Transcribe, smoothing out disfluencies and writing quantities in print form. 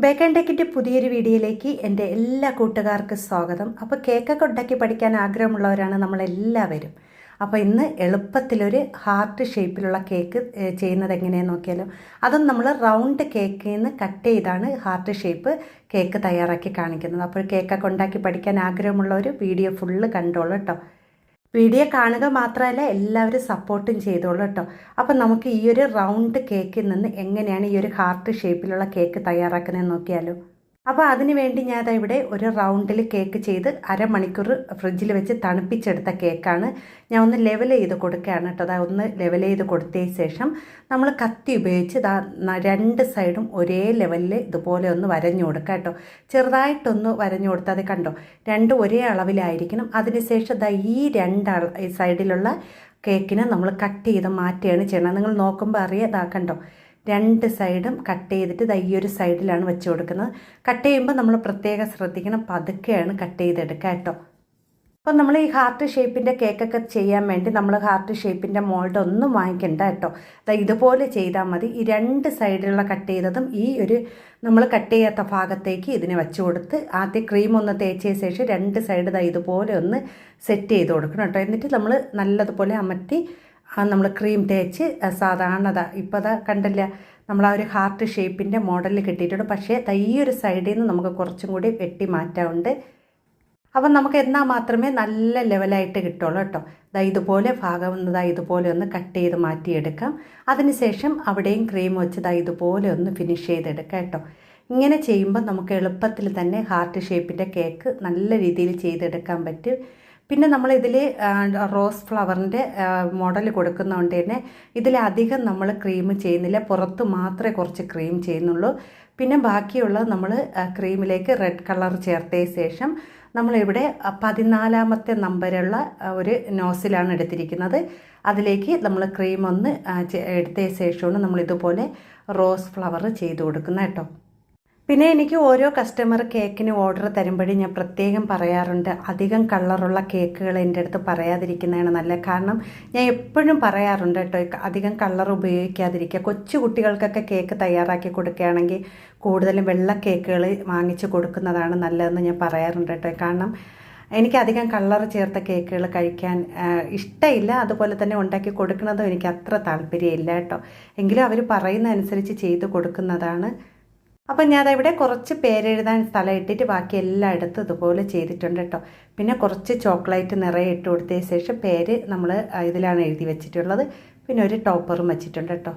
Bake and ടെക്കിൻ്റെ പുതിയൊരു വീഡിയോയിലേക്ക് എൻ്റെ എല്ലാ കൂട്ടുകാർക്കും സ്വാഗതം. അപ്പോൾ കേക്കൊക്കെ ഉണ്ടാക്കി പഠിക്കാൻ ആഗ്രഹമുള്ളവരാണ് നമ്മളെല്ലാവരും. അപ്പോൾ ഇന്ന് എളുപ്പത്തിലൊരു ഹാർട്ട് ഷേപ്പിലുള്ള കേക്ക് ചെയ്യുന്നത് എങ്ങനെയാണെന്ന് നോക്കിയാലോ. അതും നമ്മൾ റൗണ്ട് കേക്കിൽ നിന്ന് കട്ട് ചെയ്താണ് ഹാർട്ട് ഷേപ്പ് കേക്ക് തയ്യാറാക്കി കാണിക്കുന്നത്. അപ്പോൾ കേക്കൊക്കെ ഉണ്ടാക്കി പഠിക്കാൻ ആഗ്രഹമുള്ളവർ വീഡിയോ ഫുള്ള് കണ്ടോളൂ കേട്ടോ. വീഡിയോ കാണുക മാത്രമല്ല എല്ലാവരും സപ്പോർട്ടും ചെയ്തോളൂ കേട്ടോ. അപ്പം നമുക്ക് ഈ ഒരു റൗണ്ട് കേക്കിൽ നിന്ന് എങ്ങനെയാണ് ഈ ഒരു ഹാർട്ട് ഷേപ്പിലുള്ള കേക്ക് തയ്യാറാക്കുന്നതെന്ന് നോക്കിയാലോ. അപ്പോൾ അതിന് വേണ്ടി ഞാൻ ഇവിടെ ഒരു റൗണ്ടിൽ കേക്ക് ചെയ്ത് അരമണിക്കൂർ ഫ്രിഡ്ജിൽ വെച്ച് തണുപ്പിച്ചെടുത്ത കേക്കാണ്. ഞാൻ ഒന്ന് ലെവൽ ചെയ്ത് കൊടുക്കുകയാണ് കേട്ടോ. അതാ ഒന്ന് ലെവൽ ചെയ്ത് കൊടുത്തതിന് ശേഷം നമ്മൾ കത്തി ഉപയോഗിച്ച് രണ്ട് സൈഡും ഒരേ ലെവലിൽ ഇതുപോലെ ഒന്ന് വരഞ്ഞു കൊടുക്കുക കേട്ടോ. ചെറുതായിട്ടൊന്ന് വരഞ്ഞു കൊടുത്താൽ അത് കണ്ടോ, രണ്ടും ഒരേ അളവിലായിരിക്കണം. അതിനുശേഷം ഈ സൈഡിലുള്ള കേക്കിനെ നമ്മൾ കട്ട് ചെയ്ത് മാറ്റുകയാണ് ചെയ്യണം. നിങ്ങൾ നോക്കുമ്പോൾ അറിയാം, കണ്ടോ, രണ്ട് സൈഡും കട്ട് ചെയ്തിട്ട് ഈ ഒരു സൈഡിലാണ് വെച്ച് കൊടുക്കുന്നത്. കട്ട് ചെയ്യുമ്പോൾ നമ്മൾ പ്രത്യേകം ശ്രദ്ധിക്കണം, പതുക്കെയാണ് കട്ട് ചെയ്തെടുക്കുക കേട്ടോ. അപ്പോൾ നമ്മൾ ഈ ഹാർട്ട് ഷേപ്പിൻ്റെ കേക്കൊക്കെ ചെയ്യാൻ വേണ്ടി നമ്മൾ ഹാർട്ട് ഷേപ്പിൻ്റെ മോൾഡ് ഒന്നും വാങ്ങിക്കണ്ട കേട്ടോ. ഇതുപോലെ ചെയ്താൽ മതി. ഈ രണ്ട് സൈഡിലുള്ള കട്ട് ചെയ്തതും ഈ ഒരു നമ്മൾ കട്ട് ചെയ്യാത്ത ഭാഗത്തേക്ക് ഇതിനെ വെച്ച് കൊടുത്ത് ആദ്യം ക്രീം ഒന്ന് തേച്ചതിന് ശേഷം രണ്ട് സൈഡ് ഇതുപോലെ ഒന്ന് സെറ്റ് ചെയ്ത് കൊടുക്കണം കേട്ടോ. എന്നിട്ട് നമ്മൾ നല്ലതുപോലെ അമർത്തി നമ്മൾ ക്രീം തേച്ച് സാധാരണ ഇപ്പോൾ കണ്ടില്ല, നമ്മൾ ആ ഒരു ഹാർട്ട് ഷേപ്പിൻ്റെ മോഡലിൽ കിട്ടിയിട്ടുണ്ട്. പക്ഷേ ഈ ഒരു സൈഡിൽ നിന്ന് നമുക്ക് കുറച്ചും കൂടി വെട്ടി മാറ്റാറുണ്ട്. അപ്പം നമുക്ക് എന്നാൽ മാത്രമേ നല്ല ലെവലായിട്ട് കിട്ടുള്ളൂ കേട്ടോ. ഇതുപോലെ ഭാഗം ഇതുപോലെ ഒന്ന് കട്ട് ചെയ്ത് മാറ്റിയെടുക്കാം. അതിനുശേഷം അവിടെയും ക്രീം വെച്ച് ഇതുപോലെ ഒന്ന് ഫിനിഷ് ചെയ്തെടുക്കാം കേട്ടോ. ഇങ്ങനെ ചെയ്യുമ്പോൾ നമുക്ക് എളുപ്പത്തിൽ തന്നെ ഹാർട്ട് ഷേപ്പിൻ്റെ കേക്ക് നല്ല രീതിയിൽ ചെയ്തെടുക്കാൻ പറ്റും. പിന്നെ നമ്മളിതിൽ റോസ് ഫ്ലവറിൻ്റെ മോഡൽ കൊടുക്കുന്നതുകൊണ്ട് തന്നെ ഇതിലധികം നമ്മൾ ക്രീം ചെയ്യുന്നില്ല, പുറത്ത് മാത്രമേ കുറച്ച് ക്രീം ചെയ്യുന്നുള്ളൂ. പിന്നെ ബാക്കിയുള്ളത് നമ്മൾ ക്രീമിലേക്ക് റെഡ് കളർ ചേർത്തതിന് ശേഷം നമ്മളിവിടെ 14ാമത്തെ നമ്പറുള്ള ഒരു നോസിലാണ് എടുത്തിരിക്കുന്നത്. അതിലേക്ക് നമ്മൾ ക്രീം ഒന്ന് എടുത്തതിന് ശേഷമാണ് നമ്മളിതുപോലെ റോസ് ഫ്ലവർ ചെയ്ത് കൊടുക്കുന്നത് കേട്ടോ. പിന്നെ എനിക്ക് ഓരോ കസ്റ്റമർ കേക്കിന് ഓർഡർ തരുമ്പോഴും ഞാൻ പ്രത്യേകം പറയാറുണ്ട്, അധികം കളറുള്ള കേക്കുകൾ എൻ്റെ അടുത്ത് പറയാതിരിക്കുന്നതാണ് നല്ലത്. കാരണം ഞാൻ എപ്പോഴും പറയാറുണ്ട് കേട്ടോ, അധികം കളർ ഉപയോഗിക്കാതിരിക്കുക. കൊച്ചു കുട്ടികൾക്കൊക്കെ കേക്ക് തയ്യാറാക്കി കൊടുക്കുകയാണെങ്കിൽ കൂടുതലും വെള്ള കേക്കുകൾ വാങ്ങിച്ച് കൊടുക്കുന്നതാണ് നല്ലതെന്ന് ഞാൻ പറയാറുണ്ട് കേട്ടോ. കാരണം എനിക്ക് അധികം കളർ ചേർത്ത കേക്കുകൾ കഴിക്കാൻ ഇഷ്ടമില്ല. അതുപോലെ തന്നെ ഉണ്ടാക്കി കൊടുക്കുന്നതും എനിക്ക് അത്ര താല്പര്യമില്ല കേട്ടോ. എങ്കിലും അവർ പറയുന്ന അനുസരിച്ച് ചെയ്ത് കൊടുക്കുന്നതാണ്. അപ്പം ഞാനവിടെ കുറച്ച് പേരെഴുതാൻ സ്ഥലം ഇട്ടിട്ട് ബാക്കി എല്ലായിടത്തും ഇതുപോലെ ചെയ്തിട്ടുണ്ട് കേട്ടോ. പിന്നെ കുറച്ച് ചോക്ലേറ്റ് നിറയെ ഇട്ട് കൊടുത്തതിന് ശേഷം പേര് നമ്മൾ ഇതിലാണ് എഴുതി വെച്ചിട്ടുള്ളത്. പിന്നെ ഒരു ടോപ്പറും വെച്ചിട്ടുണ്ട് കേട്ടോ.